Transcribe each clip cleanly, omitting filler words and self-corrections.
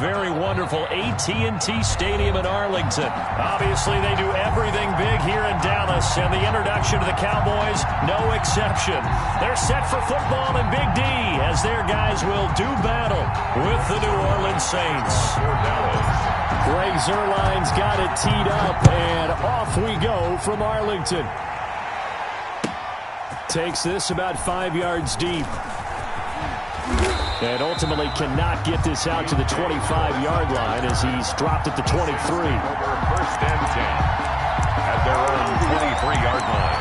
very wonderful AT&T Stadium in Arlington. Obviously, they do everything big here in Dallas, and the introduction to the Cowboys, no exception. They're set for football in Big D as their guys will do battle with the New Orleans Saints. Greg Zuerlein's got it teed up, and off we go from Arlington. Takes this about 5 yards deep. And ultimately cannot get this out to the 25-yard line as he's dropped at the 23. First and 10 at their own 23-yard line.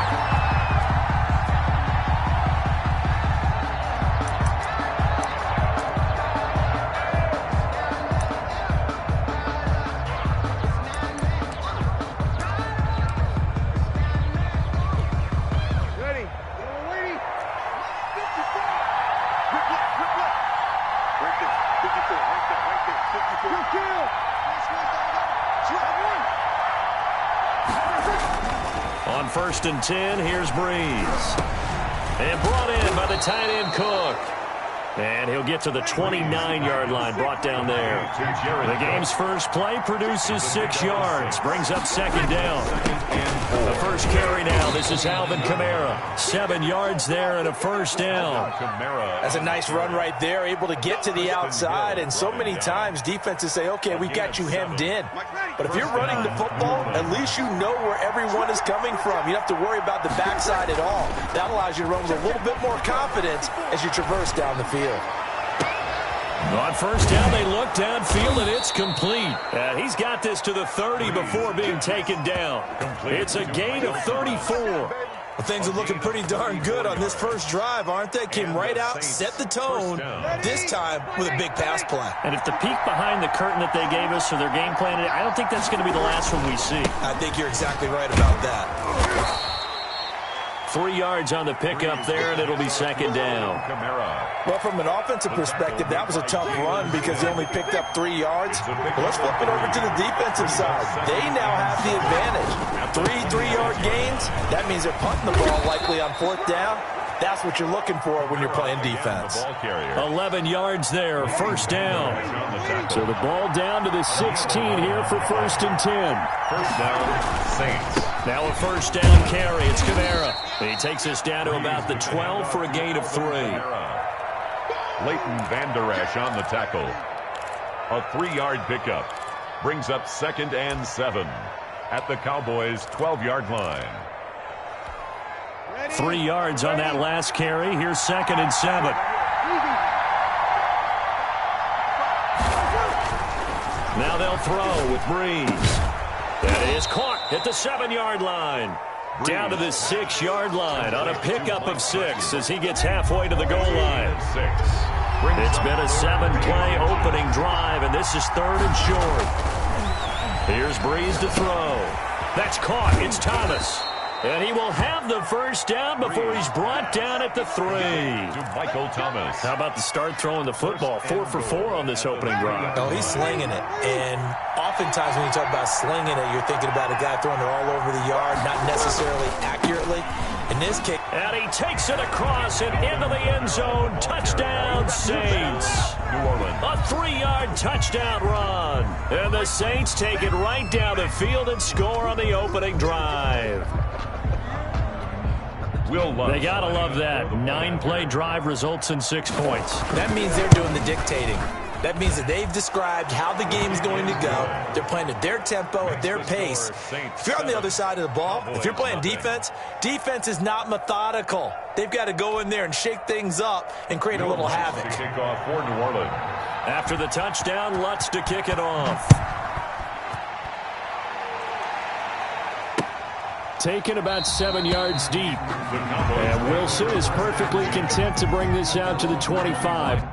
On first and 10, here's Breeze. And brought in by the tight end Cook. And he'll get to the 29-yard line, brought down there. The game's first play produces 6 yards, brings up second down. The first carry now, this is Alvin Kamara. 7 yards there and a first down. That's a nice run right there, able to get to the outside. And so many times defenses say, okay, we got you hemmed in. But if you're running the football, at least you know where everyone is coming from. You don't have to worry about the backside at all. That allows you to run with a little bit more confidence as you traverse down the field. On first down, they look downfield, and it's complete. And he's got this to the 30 before being taken down. It's a gain of 34. Well, things are looking pretty darn good on this first drive, aren't they? Came right out, set the tone, this time with a big pass play. And if the peek behind the curtain that they gave us for their game plan, I don't think that's going to be the last one we see. I think you're exactly right about that. 3 yards on the pickup there, and it'll be second down. Well, from an offensive perspective, that was a tough run because they only picked up 3 yards. Well, let's flip it over to the defensive side. They now have the advantage. 3 3-yard gains. That means they're punting the ball likely on fourth down. That's what you're looking for when you're playing defense. 11 yards there, first down. So the ball down to the 16 here for first and 10. First down, Saints. Now a first down carry. It's Kamara. He takes us down to about the 12 for a gain of 3. Leighton Vander Esch on the tackle. A 3-yard pickup. Brings up second and 7 at the Cowboys' 12-yard line. 3 yards on that last carry. Here's second and 7. Now they'll throw with Breeze. That is caught at the 7-yard line. Down to the 6-yard line on a pickup of 6 as he gets halfway to the goal line. It's been a 7-play opening drive, and this is third and short. Here's Breeze to throw. That's caught. It's Thomas. And he will have the first down before he's brought down at the 3. To Michael Thomas. How about the start throwing the football? 4 for 4 on this opening drive. Oh, he's slinging it. And oftentimes when you talk about slinging it, you're thinking about a guy throwing it all over the yard, not necessarily accurately. In this case, and he takes it across and into the end zone. Touchdown, Saints. New Orleans. A 3-yard touchdown run. And the Saints take it right down the field and score on the opening drive. They got to love that. 9-play drive results in 6 points. That means they're doing the dictating. That means that they've described how the game's going to go. They're playing at their tempo, at their pace. If you're on the other side of the ball, if you're playing defense, defense is not methodical. They've got to go in there and shake things up and create a little havoc. Kickoff for New Orleans. After the touchdown, Lutz to kick it off. Taken about 7 yards deep. And Wilson is perfectly content to bring this out to the 25.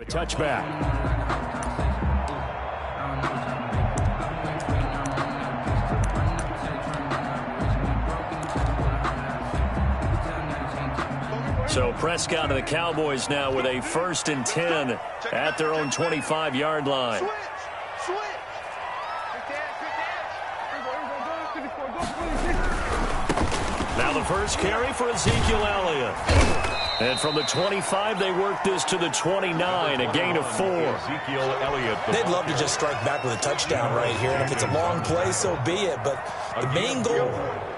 A touchback. So Prescott and the Cowboys now with a 1st and 10 at their own 25-yard line. Now the first carry for Ezekiel Elliott. And from the 25, they work this to the 29, a gain of 4. Ezekiel Elliott. They'd love to just strike back with a touchdown right here, and if it's a long play, so be it. But the main goal,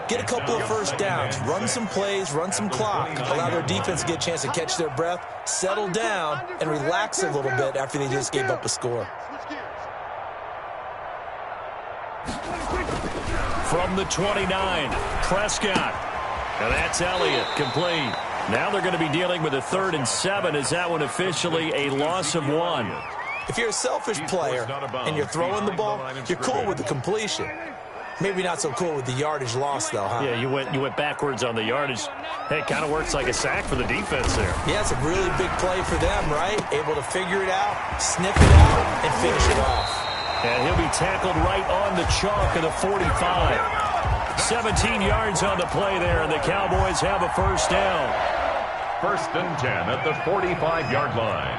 get a couple of first downs, run some plays, run some clock, allow their defense to get a chance to catch their breath, settle down, and relax a little bit after they just gave up a score. From the 29, Prescott. And that's Elliott, complete. Now they're going to be dealing with a 3rd and 7. Is that one officially a loss of 1? If you're a selfish player and you're throwing the ball, you're cool with the completion. Maybe not so cool with the yardage loss, though, huh? Yeah, you went backwards on the yardage. Hey, it kind of works like a sack for the defense there. Yeah, it's a really big play for them, right? Able to figure it out, sniff it out, and finish it off. And he'll be tackled right on the chalk of the 45. 17 yards on the play there, and the Cowboys have a 1st down. 1st and 10 at the 45-yard line.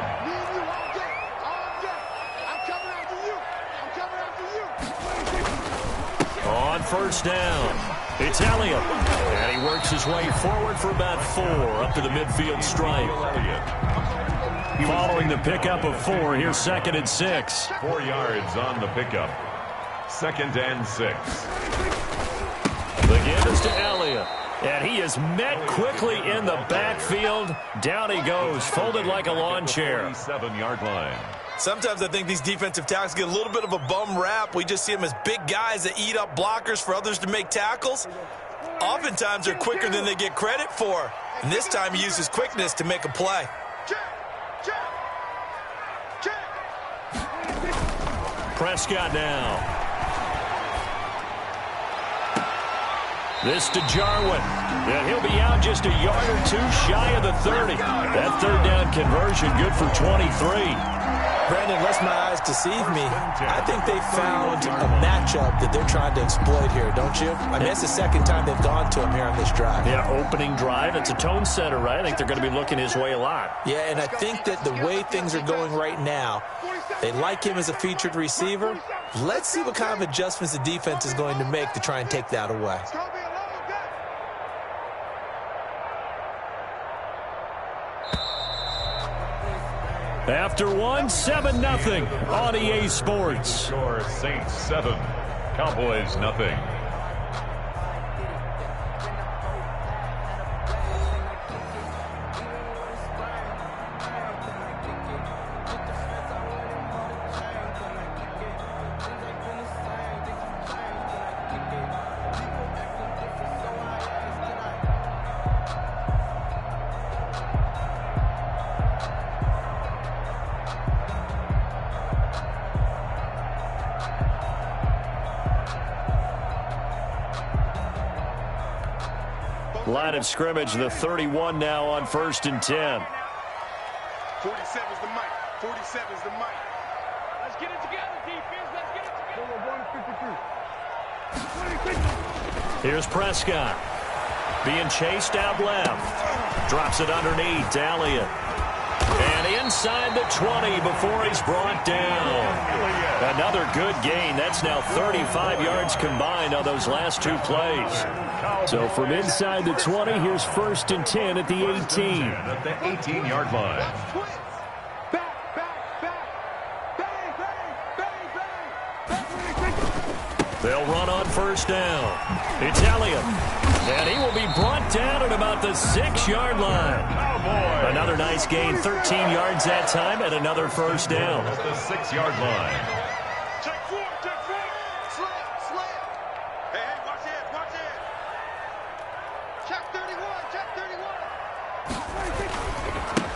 On 1st down, it's Elliott. And he works his way forward for about 4 up to the midfield stripe. Following the pickup of 4, here's 2nd and 6. 4 yards on the pickup. 2nd and 6. The give is to Elliott. And he is met quickly in the backfield. Down he goes, folded like a lawn chair. 47-yard line. Sometimes I think these defensive tackles get a little bit of a bum rap. We just see them as big guys that eat up blockers for others to make tackles. Oftentimes they're quicker than they get credit for. And this time he used his quickness to make a play. Prescott now. This to Jarwin. And he'll be out just a yard or 2 shy of the 30. That 3rd down conversion good for 23. Brandon, lest my eyes deceive me, I think they found a matchup that they're trying to exploit here, don't you? I mean, it's the 2nd time they've gone to him here on this drive. Yeah, opening drive. It's a tone setter, right? I think they're going to be looking his way a lot. Yeah, and I think that the way things are going right now, they like him as a featured receiver. Let's see what kind of adjustments the defense is going to make to try and take that away. After 1, 7-0 on EA Sports. Score Saints 7, Cowboys nothing. Line of scrimmage, the 31 now on 1st and 10. 47's the mic. 47's the mic. Let's get it together, defense. Let's get it together. Here's Prescott. Being chased out left. Drops it underneath to Elliott. And inside the 20 before he's brought down. Another good gain. That's now 35 yards combined on those last 2 plays. So from inside the 20, here's 1st and 10 at the 18. At the 18-yard line. They'll run on 1st down. It's Elliott. And he will be brought down at about the 6-yard line. Another nice gain, 13 yards that time, and another 1st down. At the 6-yard line. Check 4, check 4. Slant. Hey, watch it. Check 31, check 31.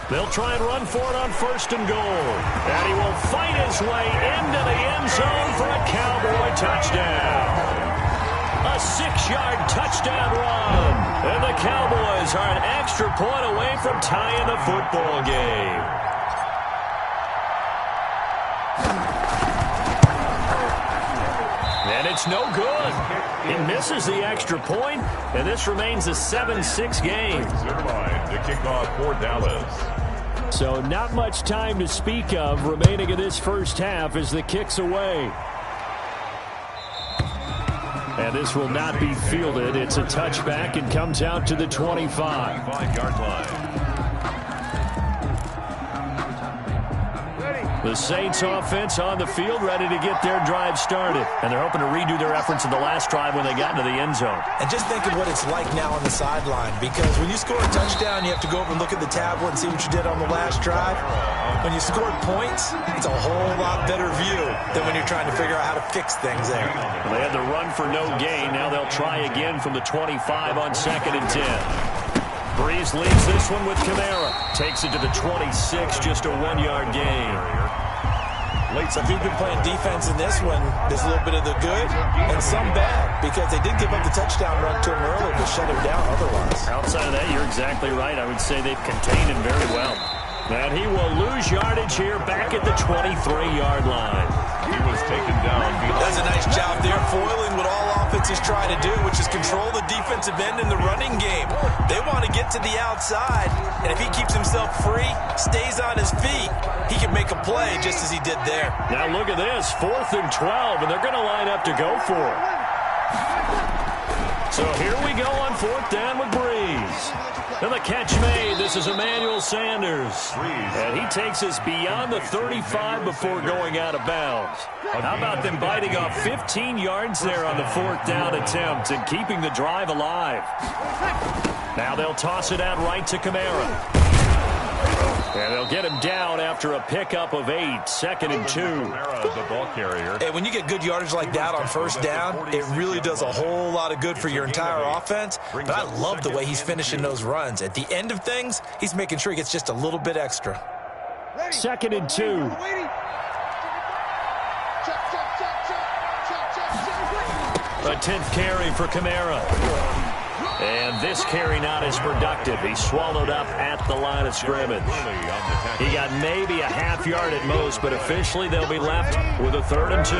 They'll try and run for it on 1st and goal. And he will fight his way into the end zone for a Cowboy touchdown. A 6-yard touchdown run. And the Cowboys are an extra point away from tying the football game. And it's no good. He misses the extra point, and this remains a 7-6 game. To kick off for Dallas. So not much time to speak of remaining in this first half as the kick's away. And this will not be fielded. It's a touchback and comes out to the 25. 5-yard line. The Saints offense on the field, ready to get their drive started. And they're hoping to redo their efforts in the last drive when they got into the end zone. And just think of what it's like now on the sideline, because when you score a touchdown, you have to go over and look at the tablet and see what you did on the last drive. When you scored points, it's a whole lot better view than when you're trying to figure out how to fix things there. Well, they had the run for no gain. Now they'll try again from the 25 on 2nd and 10. Breeze leads this one with Kamara. Takes it to the 26, just a 1-yard gain. So if you've been playing defense in this one, there's a little bit of the good and some bad, because they did give up the touchdown run to him early to shut him down otherwise. Outside of that, you're exactly right. I would say they've contained him very well. And he will lose yardage here back at the 23-yard line. He was taken down. Does a nice job there, foiling what all offenses try to do, which is control the defensive end in the running game. They want to get to the outside, and if he keeps himself free, stays on his feet, he can make a play just as he did there. Now look at this, 4th and 12, and they're going to line up to go for it. So here we go on 4th down with Breeze. And the catch made. This is Emmanuel Sanders. And he takes us beyond the 35 before going out of bounds. How about them biting off 15 yards there on the 4th down attempt and keeping the drive alive? Now they'll toss it out right to Kamara. And they'll get him down after a pickup of 8, 2nd and 2. The ball carrier. And when you get good yardage like that on 1st down, it really does a whole lot of good for your entire offense. But I love the way he's finishing those runs. At the end of things, he's making sure he gets just a little bit extra. 2nd and 2. A 10th carry for Kamara. And this carry not as productive. He swallowed up at the line of scrimmage. He got maybe a half yard at most, but officially they'll be left with a 3rd and 2.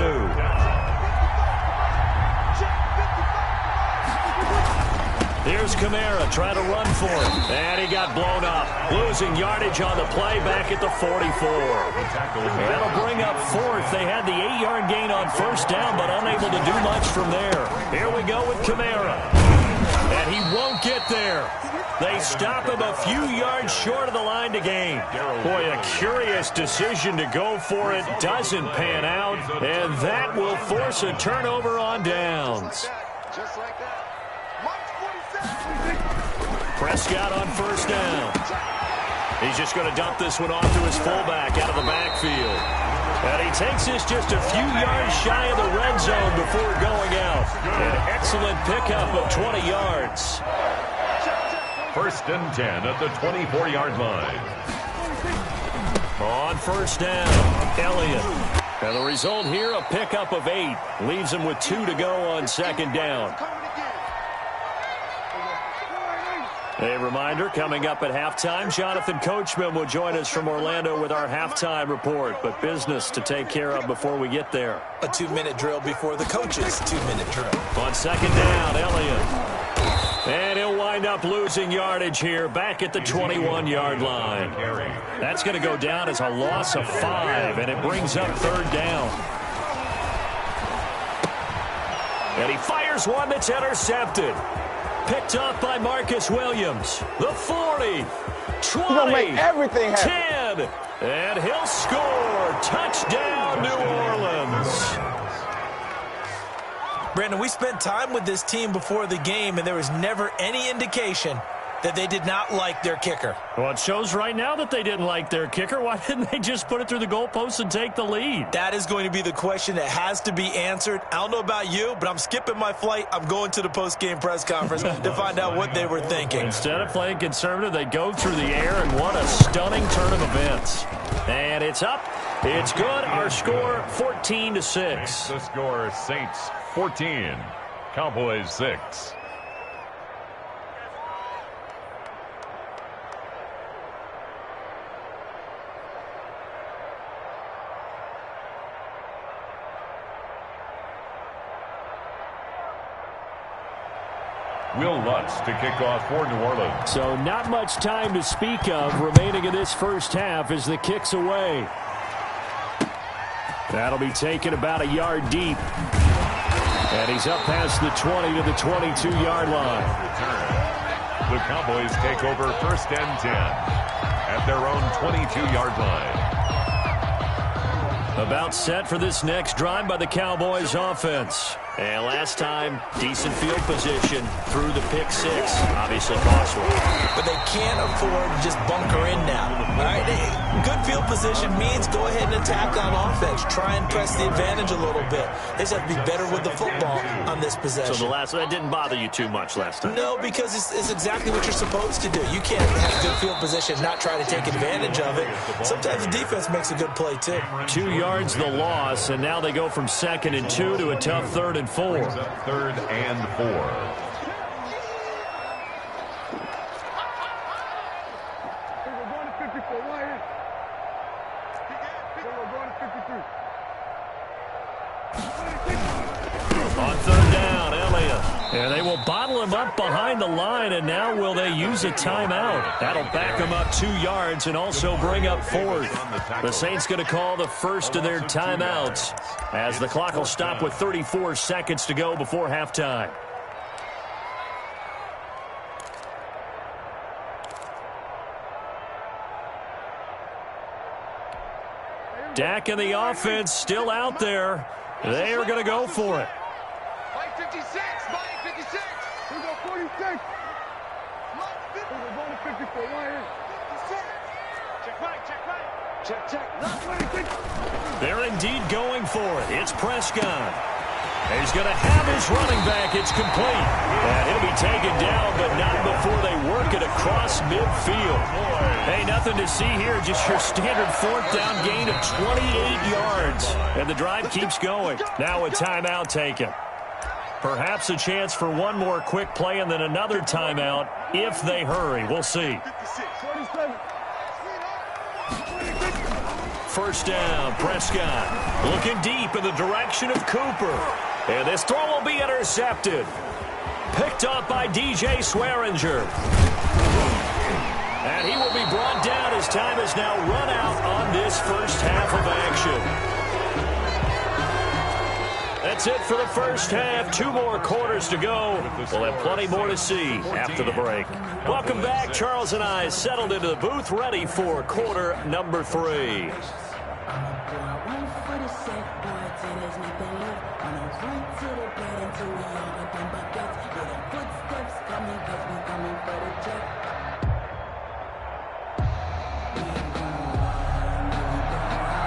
Here's Kamara trying to run for it. And he got blown up. Losing yardage on the play back at the 44. That'll bring up 4th. They had the 8-yard gain on 1st down, but unable to do much from there. Here we go with Kamara. And he won't get there. They stop him a few yards short of the line to gain. Boy, a curious decision to go for it. Doesn't pan out. And that will force a turnover on downs. Prescott on 1st down. He's just going to dump this one off to his fullback out of the backfield. And he takes this just a few yards shy of the red zone before going out. An excellent pickup of 20 yards. 1st and 10 at the 24-yard line. On 1st down, Elliott. And the result here, a pickup of 8. Leaves him with 2 to go on 2nd down. A reminder, coming up at halftime, Jonathan Coachman will join us from Orlando with our halftime report, but business to take care of before we get there. A 2-minute drill before the coach's 2-minute drill. On 2nd down, Elliott. And he'll wind up losing yardage here back at the 21-yard line. That's going to go down as a loss of 5, and it brings up 3rd down. And he fires one that's intercepted. Picked off by Marcus Williams. The 40, 20, make everything happen. 10, and he'll score. Touchdown, New Orleans. Brandon, we spent time with this team before the game, and there was never any indication that they did not like their kicker. Well, it shows right now that they didn't like their kicker. Why didn't they just put it through the goalpost and take the lead? That is going to be the question that has to be answered. I don't know about you, but I'm skipping my flight. I'm going to the post-game press conference to find out what they were thinking. Instead of playing conservative, they go through the air, and what a stunning turn of events. And it's up. It's good. Our score, 14-6. The score, Saints 14, Cowboys 6. Will Lutz to kick off for New Orleans. So not much time to speak of remaining in this first half as the kick's away. That'll be taken about a yard deep. And he's up past the 20 to the 22-yard line. The Cowboys take over 1st and 10 at their own 22-yard line. About set for this next drive by the Cowboys offense. And last time, decent field position through the pick six. Obviously costly. But they can't afford to just bunker in now. All right, good field position means go ahead and attack on offense. Try and press the advantage a little bit. They just have to be better with the football on this possession. So that didn't bother you too much last time? No, because it's exactly what you're supposed to do. You can't have good field position and not try to take advantage of it. Sometimes the defense makes a good play, too. 2 yards the loss, and now they go from 2nd and 2 to a tough 3rd and 4. 3rd and 4. On 3rd down, Elliott. And they will bottle him up behind the line, and now will they use a timeout? That'll back them up 2 yards and also bring up 4th. The Saints going to call the first of their timeouts as the clock will stop with 34 seconds to go before halftime. Dak and the offense still out there. They are going to go for it. 56, 56. We go 46. We're going to 54. Check right, check right. Check. They're indeed going for it. It's Prescott. He's going to have his running back. It's complete. And he'll be taken down, but not before they work it across midfield. Hey, nothing to see here. Just your standard 4th down gain of 28 yards. And the drive keeps going. Now a timeout taken. Perhaps a chance for one more quick play and then another timeout if they hurry. We'll see. 1st down, Prescott looking deep in the direction of Cooper. And this throw will be intercepted. Picked up by DJ Swearinger. And he will be brought down as time has now run out on this first half of action. That's it for the first half. 2 more quarters to go. We'll have plenty more to see after the break. Welcome back. Charles and I settled into the booth, ready for quarter number 3.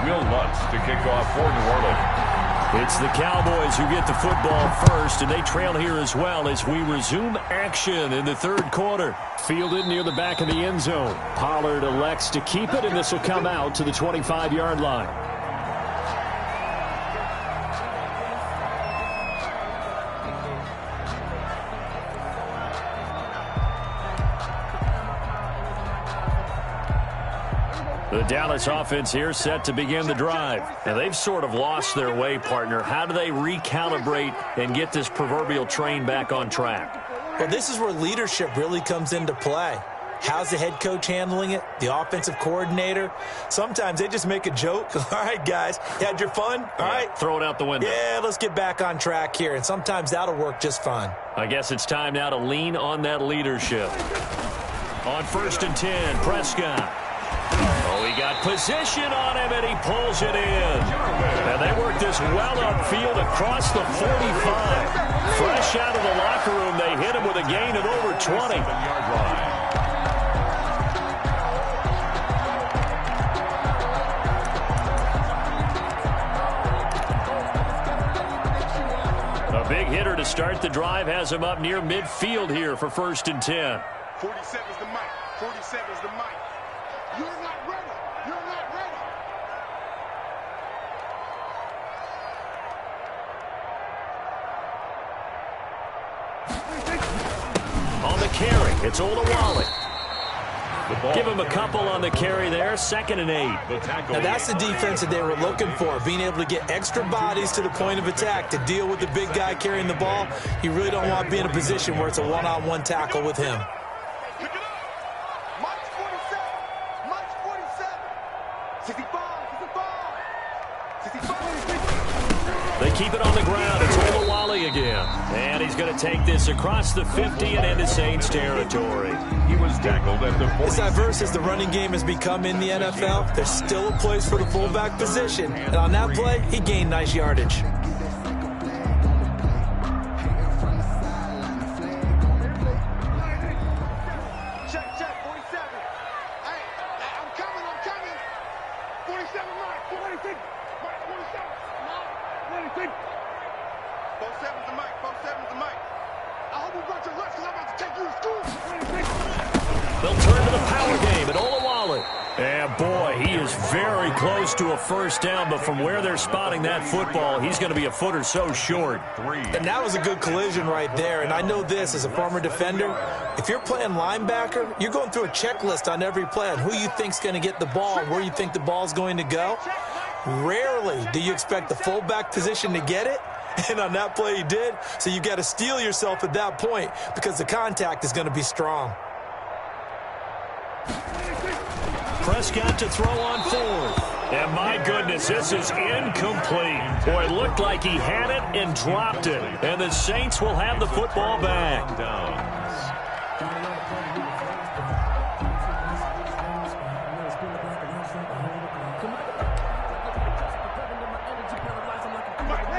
Will Lutz to kick off for New Orleans. It's the Cowboys who get the football first, and they trail here as well as we resume action in the 3rd quarter. Fielded near the back of the end zone. Pollard elects to keep it, and this will come out to the 25-yard line. The Dallas offense here set to begin the drive. And they've sort of lost their way, partner. How do they recalibrate and get this proverbial train back on track? Well, this is where leadership really comes into play. How's the head coach handling it? The offensive coordinator? Sometimes they just make a joke. All right, guys, you had your fun? All right. Throw it out the window. Yeah, let's get back on track here. And sometimes that'll work just fine. I guess it's time now to lean on that leadership. On 1st and 10, Prescott. Oh, he got position on him, and he pulls it in. And they work this well upfield across the 45. Fresh out of the locker room, they hit him with a gain of over 20. A big hitter to start the drive has him up near midfield here for 1st and 10. 47's the mic. 47's the mic. You're not ready. You're not ready. On the carry, it's Olawale. Give him a couple on the carry there. 2nd and 8. Now, that's the defense that they were looking for, being able to get extra bodies to the point of attack to deal with the big guy carrying the ball. You really don't want to be in a position where it's a one-on-one tackle with him. They keep it on the ground. It's Olawale again. And he's going to take this across the 50 and into Saints territory. He was tackled at the 40. As diverse as the running game has become in the NFL, there's still a place for the fullback position. And on that play, he gained nice yardage. They'll turn to the power game at Olawale. And boy, he is very close to a first down, but from where they're spotting that football, he's going to be a foot or so short. And that was a good collision right there. And I know this as a former defender. If you're playing linebacker, you're going through a checklist on every play on who you think's going to get the ball and where you think the ball's going to go. Rarely do you expect the fullback position to get it. And on that play, he did. So you got to steel yourself at that point because the contact is going to be strong. Prescott to throw on 4th. And my goodness, this is incomplete. Boy, it looked like he had it and dropped it. And the Saints will have the football back.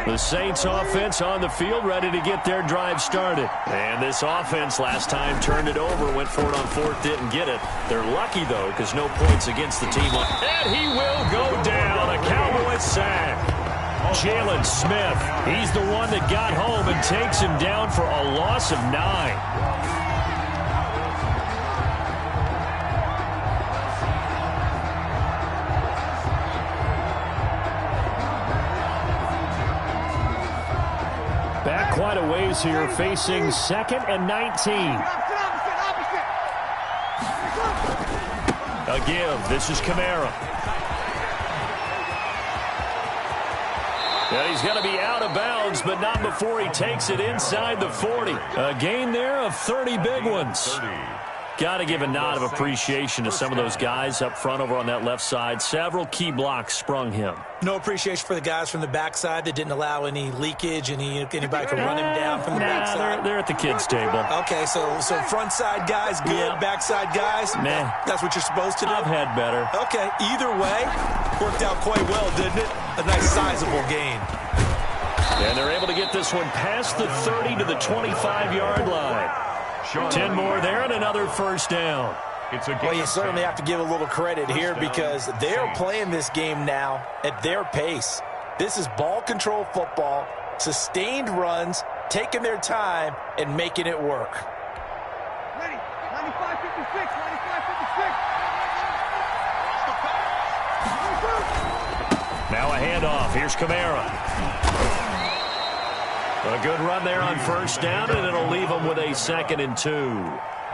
The Saints offense on the field, ready to get their drive started. And this offense last time turned it over, went for it on 4th, didn't get it. They're lucky, though, because no points against the team. And he will go down. A Cowboys sack. Jalen Smith, he's the one that got home and takes him down for a loss of 9. Back quite a ways here, facing 2nd and 19. A give. This is Kamara. And he's going to be out of bounds, but not before he takes it inside the 40. A gain there of 30 big ones. Got to give a nod of appreciation to some of those guys up front over on that left side. Several key blocks sprung him. No appreciation for the guys from the backside that didn't allow any leakage, anybody could run him down from the backside. They're at the kids' table. Okay, so front side guys good, yeah. Backside guys, nah. That's what you're supposed to do? I've had better. Okay, either way, worked out quite well, didn't it? A nice sizable gain. And they're able to get this one past the 30 to the 25-yard line. 10 more there and another first down. Well, you certainly have to give a little credit here because they're playing this game now at their pace. This is ball control football, sustained runs, taking their time, and making it work. Ready, 95-56, 95-56. Now a handoff. Here's Kamara. A good run there on first down, and it'll leave them with a 2nd and 2.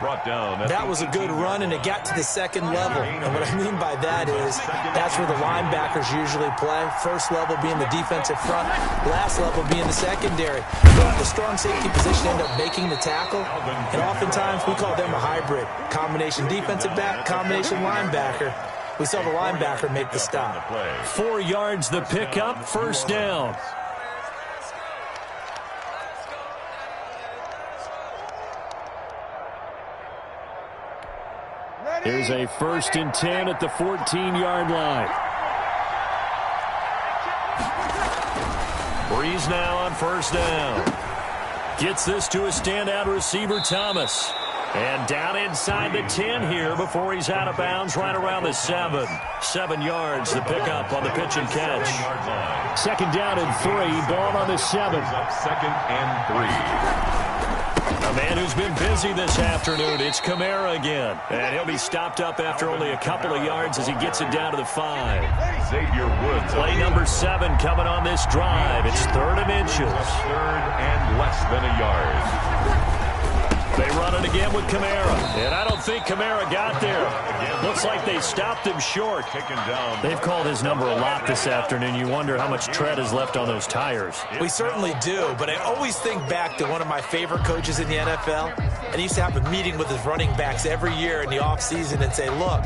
Brought down. That was a good run, and it got to the second level. And what I mean by that is that's where the linebackers usually play. First level being the defensive front, last level being the secondary. The strong safety position end up making the tackle, and oftentimes we call them a hybrid. Combination defensive back, combination linebacker. We saw the linebacker make the stop. 4 yards the pickup, first down. Here's a 1st and 10 at the 14-yard line. Breeze now on first down. Gets this to a standout receiver, Thomas. And down inside the 10 here before he's out of bounds right around the 7. 7 yards, the pickup on the pitch and catch. 2nd down and 3, ball on the 7. 2nd and 3. A man who's been busy this afternoon, it's Kamara again. And he'll be stopped up after only a couple of yards as he gets it down to the 5. Xavier Woods. Play number 7 coming on this drive. It's 3rd and inches. 3rd and less than a yard. They run it again with Kamara. And I don't think Kamara got there. Looks like they stopped him short. They've called his number a lot this afternoon. You wonder how much tread is left on those tires. We certainly do, but I always think back to one of my favorite coaches in the NFL. And he used to have a meeting with his running backs every year in the offseason and say, look,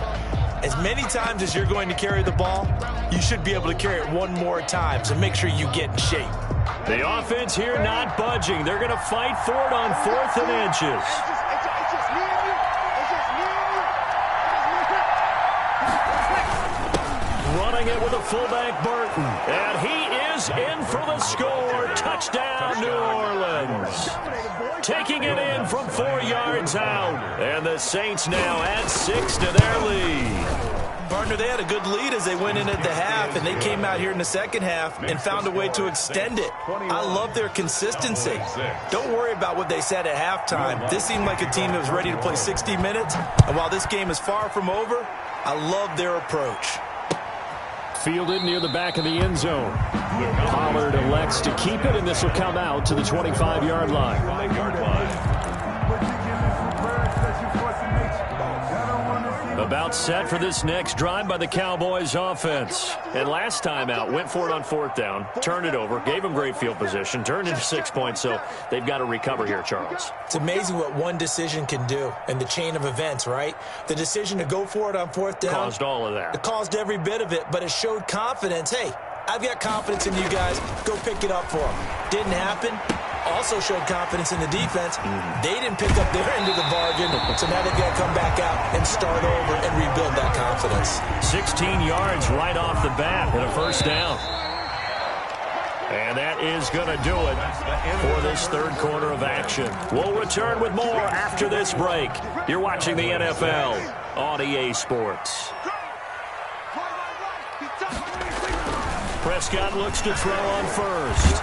as many times as you're going to carry the ball, you should be able to carry it one more time, so make sure you get in shape. The offense here not budging. They're going to fight for it on 4th and inches. Running it with a fullback, Burton. And he is in for the score. Touchdown, New Orleans. Taking it in from 4 yards out. And the Saints now add 6 to their lead. Partner, they had a good lead as they went in at the half, and they came out here in the second half and found a way to extend it. I love their consistency. Don't worry about what they said at halftime. This seemed like a team that was ready to play 60 minutes, and while this game is far from over, I love their approach. Fielded near the back of the end zone. Pollard elects to keep it, and this will come out to the 25-yard line. About set for this next drive by the Cowboys offense. And last time out, went for it on 4th down, turned it over, gave them great field position, turned into 6 points, so they've got to recover here, Charles. It's amazing what one decision can do in the chain of events, right? The decision to go for it on 4th down. Caused all of that. It caused every bit of it, but it showed confidence. Hey, I've got confidence in you guys. Go pick it up for them. Didn't happen. Also showed confidence in the defense. They didn't pick up their end of the bargain, so now they've got to come back out and start over and rebuild that confidence. 16 yards right off the bat and a 1st down. And that is going to do it for this 3rd quarter of action. We'll return with more after this break. You're watching the NFL on EA Sports. Prescott looks to throw on 1st.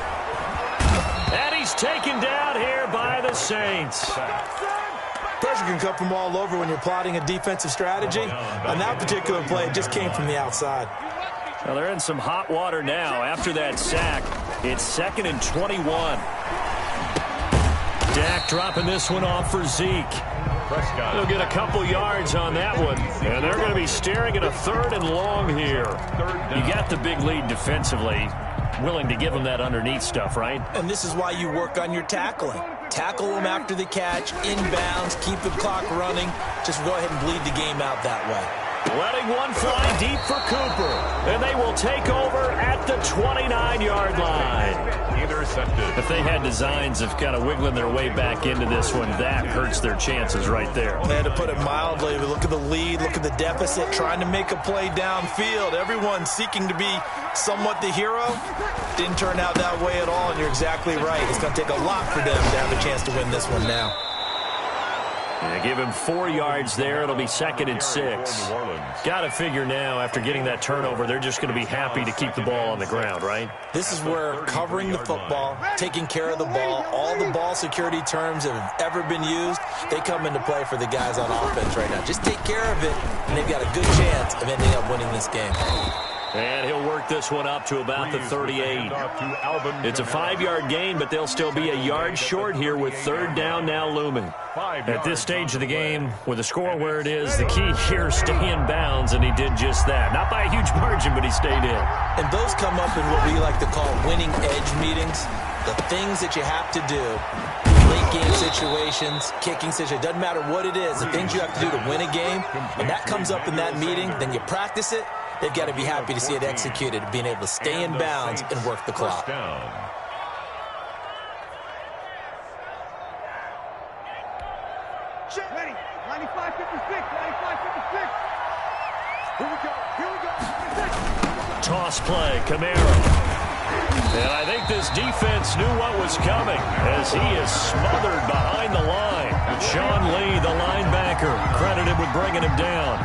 And he's taken down here by the Saints. Pressure can come from all over when you're plotting a defensive strategy. On that particular play, it just came from the outside. Well, they're in some hot water now after that sack. It's 2nd and 21. Dak dropping this one off for Zeke. He'll get a couple yards on that one. And they're going to be staring at a 3rd and long here. You got the big lead defensively. Willing to give them that underneath stuff, right? And this is why you work on your tackling. Tackle them after the catch, inbounds, keep the clock running. Just go ahead and bleed the game out that way. Letting one fly deep for Cooper. And they will take over at the 29-yard line. Intercepted. If they had designs of kind of wiggling their way back into this one, that hurts their chances right there. They had to put it mildly. Look at the lead, look at the deficit, trying to make a play downfield. Everyone seeking to be somewhat the hero. Didn't turn out that way at all, and you're exactly right. It's going to take a lot for them to have a chance to win this one now. Yeah, give him 4 yards there. It'll be 2nd and 6. Got to figure now, after getting that turnover, they're just going to be happy to keep the ball on the ground, right? This is where covering the football, taking care of the ball, all the ball security terms that have ever been used, they come into play for the guys on offense right now. Just take care of it, and they've got a good chance of ending up winning this game. And he'll work this one up to about the 38. It's a 5-yard gain, but they'll still be a yard short here with 3rd down now looming. At this stage of the game, with the score where it is, the key here is stay in bounds, and he did just that. Not by a huge margin, but he stayed in. And those come up in what we like to call winning edge meetings. The things that you have to do, late game situations, kicking situations, doesn't matter what it is, the things you have to do to win a game, and that comes up in that meeting, then you practice it. They've got to be happy to see it executed, being able to stay in bounds and work the clock. Ready. 95-56. 95-56. Here we go. Toss play, Kamara. And I think this defense knew what was coming as he is smothered behind the line. Sean Lee, the linebacker, credited with bringing him down.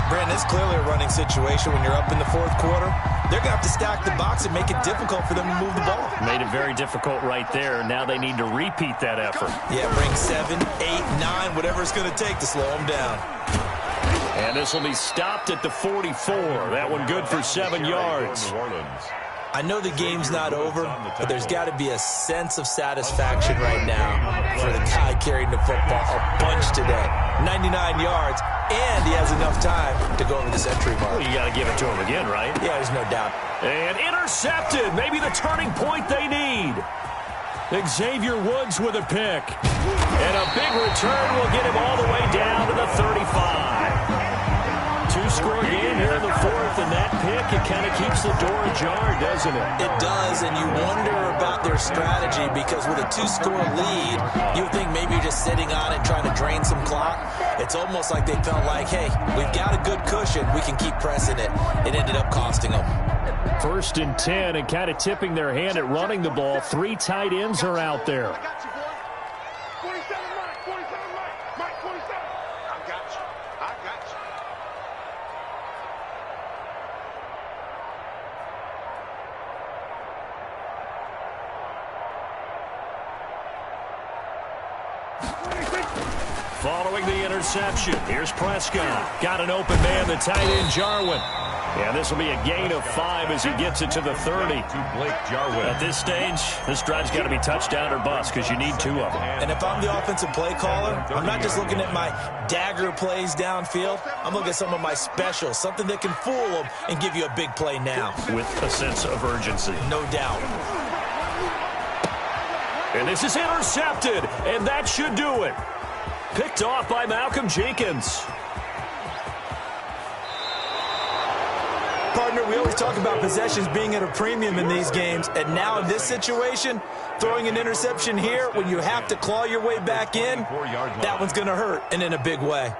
Brandon, it's clearly a running situation when you're up in the 4th quarter. They're going to have to stack the box and make it difficult for them to move the ball. Made it very difficult right there. Now they need to repeat that effort. Yeah, bring 7, 8, 9, whatever it's going to take to slow them down. And this will be stopped at the 44. That one good for 7 yards. I know the game's not over, but there's got to be a sense of satisfaction right now for the guy carrying the football a bunch today. 99 yards, and he has enough time to go over the century mark. Well, you got to give it to him again, right? Yeah, there's no doubt. And intercepted. Maybe the turning point they need. Xavier Woods with a pick. And a big return will get him all the way down to the 35. Two-score game here in the fourth, and that pick, it kind of keeps the door ajar, doesn't it? It does, and you wonder about their strategy because with a two-score lead, you think maybe you're just sitting on it trying to drain some clock. It's almost like they felt like, hey, we've got a good cushion. We can keep pressing it. It ended up costing them. 1st and 10, and kind of tipping their hand at running the ball. 3 tight ends are out there. I got you, boy. 47 Mike, 47 Mike. Mike, 47. I got you. I got you. Following the interception, here's Prescott. Got an open man, the tight end, Jarwin. And this will be a gain of 5 as he gets it to the 30. To Blake Jarwin. At this stage, this drive's got to be touchdown or bust because you need 2 of them. And if I'm the offensive play caller, I'm not just looking at my dagger plays downfield. I'm looking at some of my specials, something that can fool them and give you a big play now. With a sense of urgency. No doubt. And this is intercepted, and that should do it. Picked off by Malcolm Jenkins. Partner, we always talk about possessions being at a premium in these games, and now in this situation, throwing an interception here when you have to claw your way back in, that one's going to hurt, and in a big way.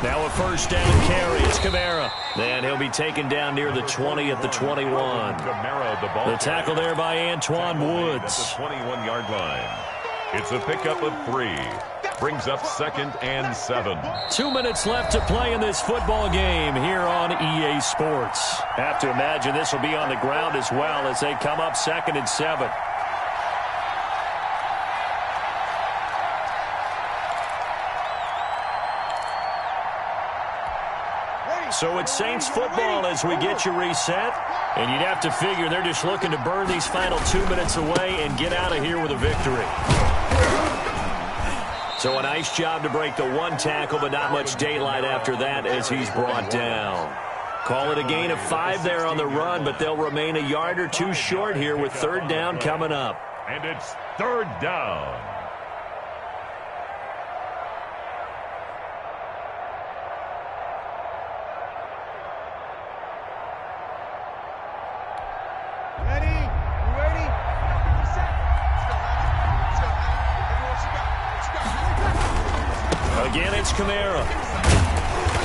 Now a first down carry. It's Kamara. And he'll be taken down near the 20 at the 21. The tackle there by Antoine Woods. At the 21-yard line. It's a pickup of 3. Brings up 2nd and 7. 2 minutes left to play in this football game here on EA Sports. Have to imagine this will be on the ground as well as they come up 2nd and 7. So it's Saints football as we get you reset. And you'd have to figure they're just looking to burn these final 2 minutes away and get out of here with a victory. So a nice job to break the 1 tackle, but not much daylight after that as he's brought down. Call it a gain of 5 there on the run, but they'll remain a yard or 2 short here with 3rd down coming up. And it's 3rd down. Again, it's Kamara.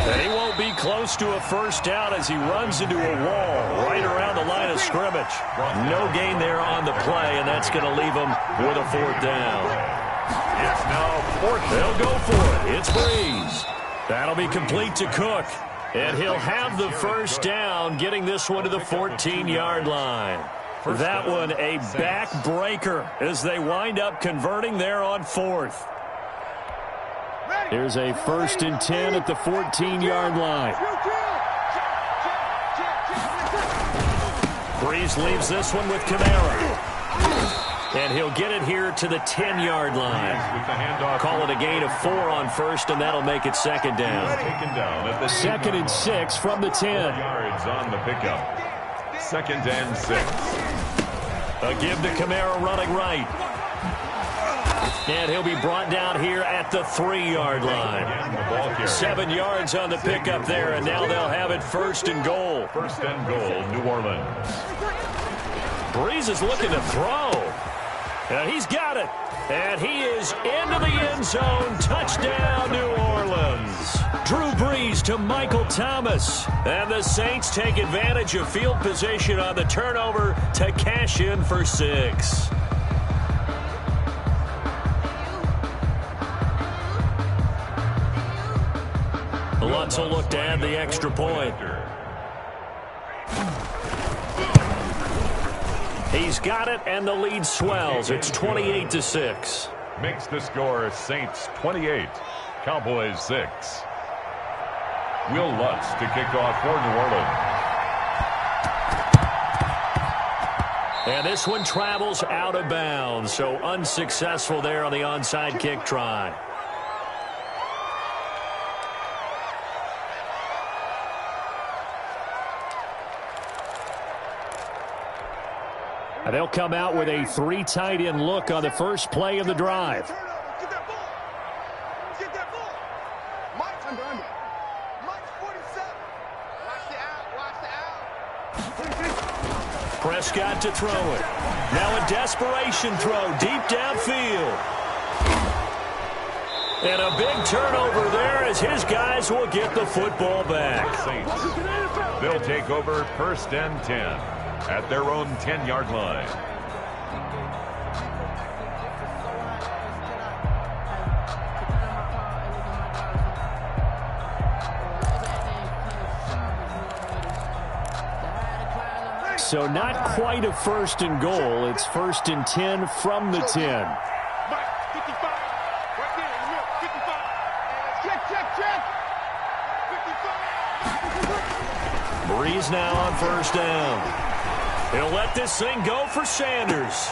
And he won't be close to a first down as he runs into a wall right around the line of scrimmage. No gain there on the play, and that's going to leave him with a 4th down. It's now 4th. They'll go for it. It's Breeze. That'll be complete to Cook. And he'll have the first down, getting this one to the 14-yard line. That one a backbreaker as they wind up converting there on 4th. Here's a 1st and 10 at the 14-yard line. Breeze leaves this one with Kamara. And he'll get it here to the 10-yard line. Call it a gain of 4 on 1st, and that'll make it 2nd down. 2nd and 6 from the 10. Yards on the pickup. 2nd and 6. A give to Kamara running right. And he'll be brought down here at the 3-yard line. 7 yards on the pickup there, and now they'll have it 1st and goal. 1st and goal, New Orleans. Breeze is looking to throw. And he's got it. And he is into the end zone. Touchdown, New Orleans. Drew Brees to Michael Thomas. And the Saints take advantage of field position on the turnover to cash in for 6. Lutz will look to add the extra point. He's got it, and the lead swells. It's 28-6. Makes the score Saints 28, Cowboys 6. Will Lutz to kick off for New Orleans. And this one travels out of bounds, so unsuccessful there on the onside kick try. And they'll come out with a 3 tight end look on the first play of the drive. Get that ball. Get that ball. Mike's under. Mike's 47. Watch the out. Prescott to throw it. Now a desperation throw deep downfield. And a big turnover there as his guys will get the football back. Saints. They'll take over 1st and 10 at their own 10-yard line. So not quite a 1st and goal. It's 1st and 10 from the 10. Mike, 55. Right there in the middle. 55. Check. 55. Breeze now on 1st down. He'll let this thing go for Sanders.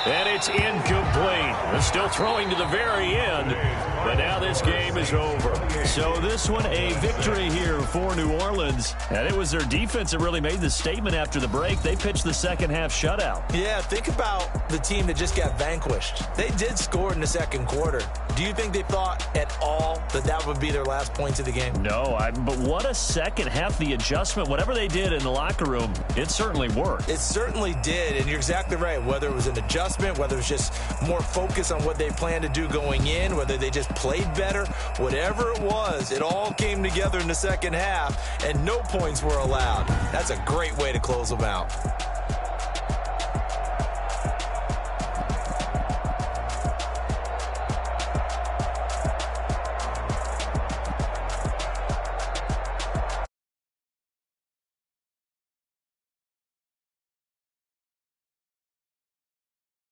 And it's incomplete. They're still throwing to the very end. But now this game is over. So this one a victory here for New Orleans. And it was their defense that really made the statement after the break. They pitched the second half shutout. Yeah, think about the team that just got vanquished. They did score in the second quarter. Do you think they thought at all that that would be their last points of the game? No, but what a second half. The adjustment, whatever they did in the locker room, it certainly worked. It certainly did, and you're exactly right. Whether it was an adjustment, whether it was just more focus on what they planned to do going in, whether they just played better, whatever it was, it all came together in the second half, and no points were allowed. That's a great way to close them out.